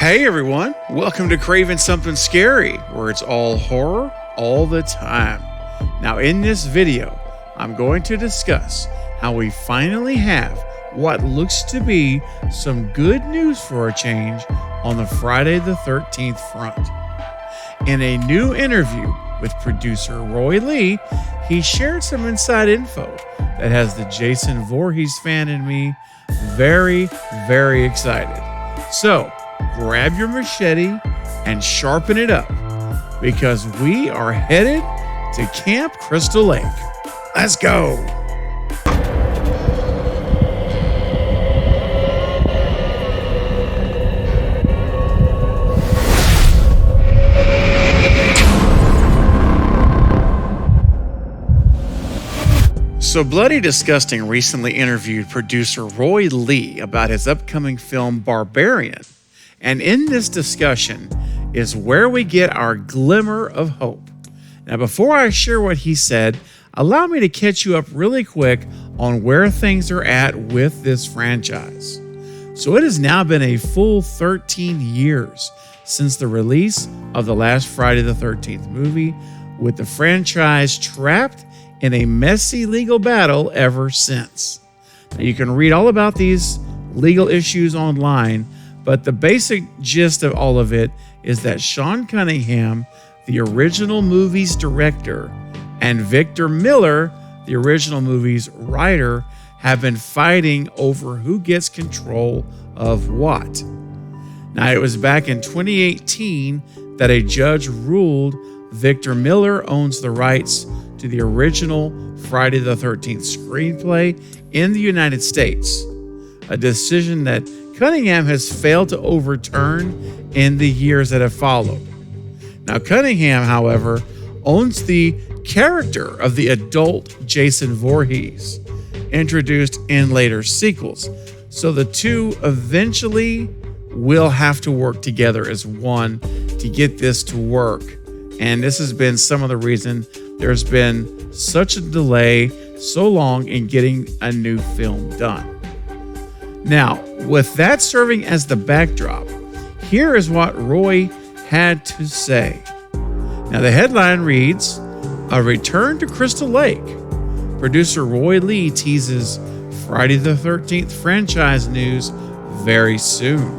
Hey everyone, welcome to Craving Something Scary, where it's all horror all the time. Now in this video, I'm going to discuss how we finally have what looks to be some good news for a change on the Friday the 13th front. In a new interview with producer Roy Lee, he shared some inside info that has the Jason Voorhees fan in me very, very excited. So, grab your machete and sharpen it up because we are headed to Camp Crystal Lake. Let's go. So Bloody Disgusting recently interviewed producer Roy Lee about his upcoming film Barbarian. And in this discussion is where we get our glimmer of hope. Now, before I share what he said, allow me to catch you up really quick on where things are at with this franchise. So it has now been a full 13 years since the release of the last Friday the 13th movie, with the franchise trapped in a messy legal battle ever since. Now, you can read all about these legal issues online, but the basic gist of all of it is that Sean Cunningham, the original movie's director, and Victor Miller, the original movie's writer, have been fighting over who gets control of what. Now, it was back in 2018 that a judge ruled Victor Miller owns the rights to the original Friday the 13th screenplay in the United States, a decision that Cunningham has failed to overturn in the years that have followed. Now, Cunningham, however, owns the character of the adult Jason Voorhees, introduced in later sequels, so the two eventually will have to work together as one to get this to work. And this has been some of the reason there's been such a delay so long in getting a new film done. Now, with that serving as the backdrop, here is what Roy had to say. Now, the headline reads, "A Return to Crystal Lake." Producer Roy Lee teases Friday the 13th franchise news very soon.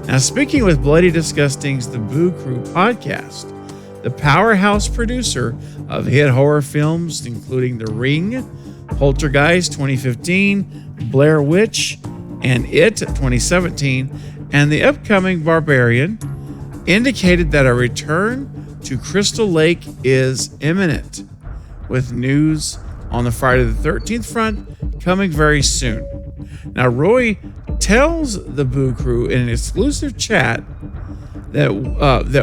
Now, speaking with Bloody Disgusting's The Boo Crew podcast, the powerhouse producer of hit horror films including The Ring, Poltergeist 2015, Blair Witch, and It 2017, and the upcoming Barbarian, indicated that a return to Crystal Lake is imminent, with news on the Friday the 13th front coming very soon. Now, Roy tells the Boo Crew in an exclusive chat that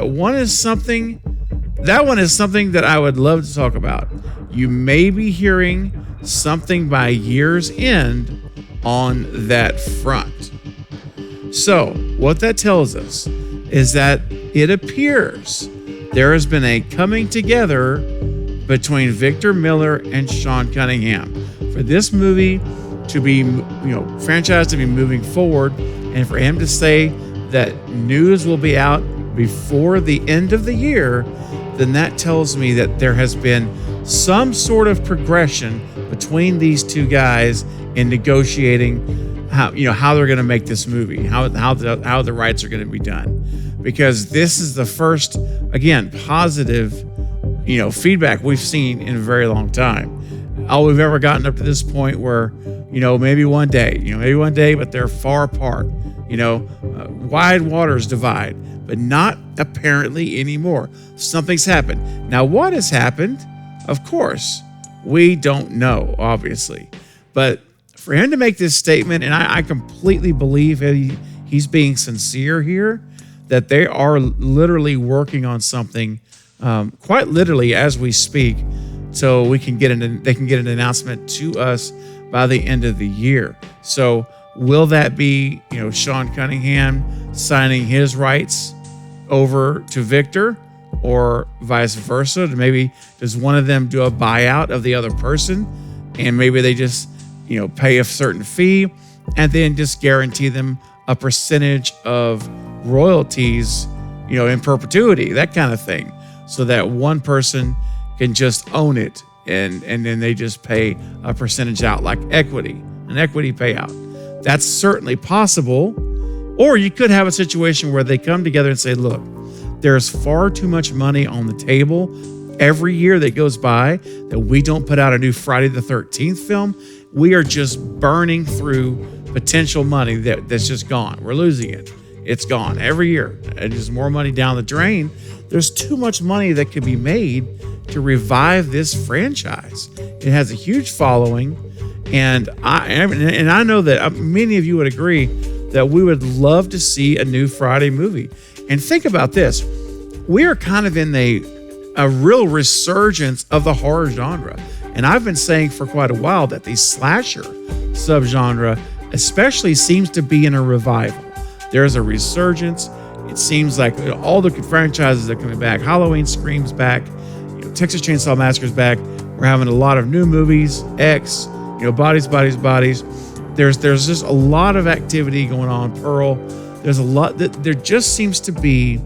one is something that I would love to talk about. You may be hearing something by year's end on that front. So, what that tells us is that it appears there has been a coming together between Victor Miller and Sean Cunningham for this movie to be, franchise to be moving forward, and for him to say that news will be out before the end of the year, then that tells me that there has been some sort of progression between these two guys in negotiating how they're going to make this movie, how the rights are going to be done, because this is the first, again, positive feedback we've seen in a very long time. All we've ever gotten up to this point where maybe one day, but they're far apart. Wide waters divide, but not apparently anymore. Something's happened. Now, what has happened? Of course, we don't know, obviously. But for him to make this statement, and I completely believe he's being sincere here, that they are literally working on something, quite literally as we speak, so they can get an announcement to us by the end of the year. So will that be, Sean Cunningham signing his rights over to Victor, or vice versa? Maybe does one of them do a buyout of the other person, and maybe they just, pay a certain fee and then just guarantee them a percentage of royalties, in perpetuity, that kind of thing, so that one person can just own it and then they just pay a percentage out, like an equity payout. That's certainly possible. Or you could have a situation where they come together and say, look, there's far too much money on the table every year that goes by that we don't put out a new Friday the 13th film. We are just burning through potential money that's just gone. We're losing it. It's gone every year. And there's more money down the drain. There's too much money that could be made to revive this franchise. It has a huge following. And I know that many of you would agree that we would love to see a new Friday movie. And think about this. We are kind of in a real resurgence of the horror genre. And I've been saying for quite a while that the slasher subgenre especially seems to be in a revival. There's a resurgence. It seems like all the franchises are coming back. Halloween Scream's back. Texas Chainsaw Massacre's back. We're having a lot of new movies. X, Bodies. There's just a lot of activity going on. Pearl. There's a lot that there just seems to be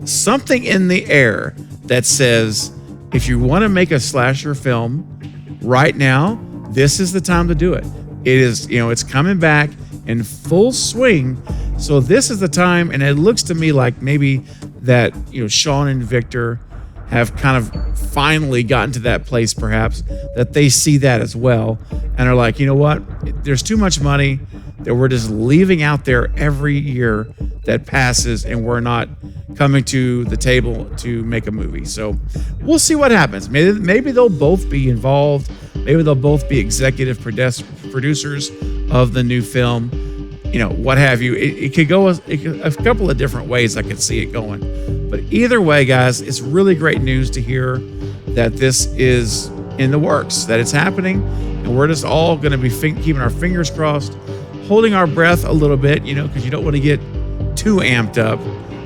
something in the air that says, if you want to make a slasher film right now, this is the time to do it. It is, it's coming back in full swing. So this is the time, and it looks to me like maybe that, Sean and Victor have kind of finally gotten to that place, perhaps, that they see that as well and are like, you know what? There's too much money that we're just leaving out there every year that passes, and we're not coming to the table to make a movie. So we'll see what happens. Maybe they'll both be involved. Maybe they'll both be executive producers of the new film. What have you. It could go a couple of different ways. I could see it going. But either way, guys, it's really great news to hear that this is in the works, that it's happening. And we're just all going to be keeping our fingers crossed, holding our breath a little bit, because you don't want to get too amped up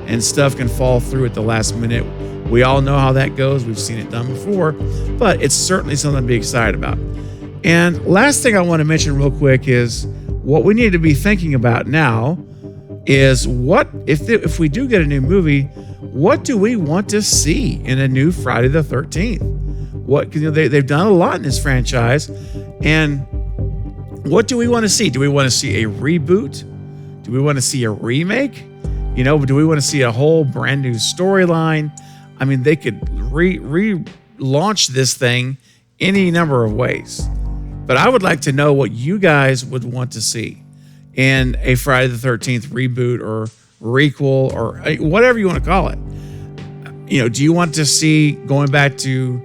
and stuff can fall through at the last minute. We all know how that goes. We've seen it done before, but it's certainly something to be excited about. And last thing I want to mention real quick is what we need to be thinking about now is what if we do get a new movie, what do we want to see in a new Friday the 13th? They've done a lot in this franchise, and what do we want to see? Do we want to see a reboot? Do we want to see a remake? Do we want to see a whole brand new storyline? I mean, they could relaunch this thing any number of ways. But I would like to know what you guys would want to see in a Friday the 13th reboot or requel or whatever you want to call it. Do you want to see going back to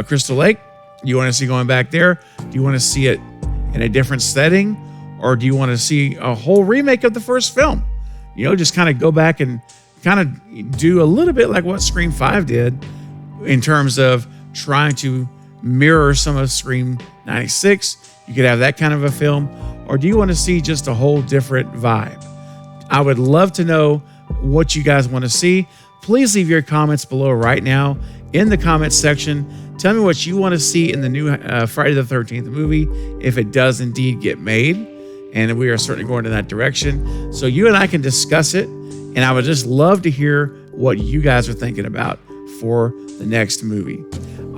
Crystal Lake? Do you want to see going back there? Do you want to see it in a different setting? Or do you want to see a whole remake of the first film? Just kind of go back and kind of do a little bit like what Scream 5 did in terms of trying to mirror some of Scream 96. You could have that kind of a film. Or do you want to see just a whole different vibe? I would love to know what you guys want to see. Please leave your comments below right now in the comments section. Tell me what you want to see in the new Friday the 13th movie if it does indeed get made. And we are certainly going in that direction. So you and I can discuss it. And I would just love to hear what you guys are thinking about for the next movie.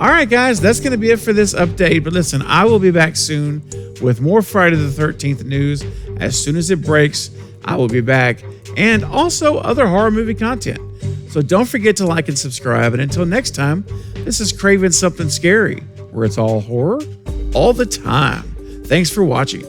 All right, guys, that's going to be it for this update. But listen, I will be back soon with more Friday the 13th news. As soon as it breaks, I will be back. And also other horror movie content. So don't forget to like and subscribe. And until next time, this is Craven Something Scary, where it's all horror all the time. Thanks for watching.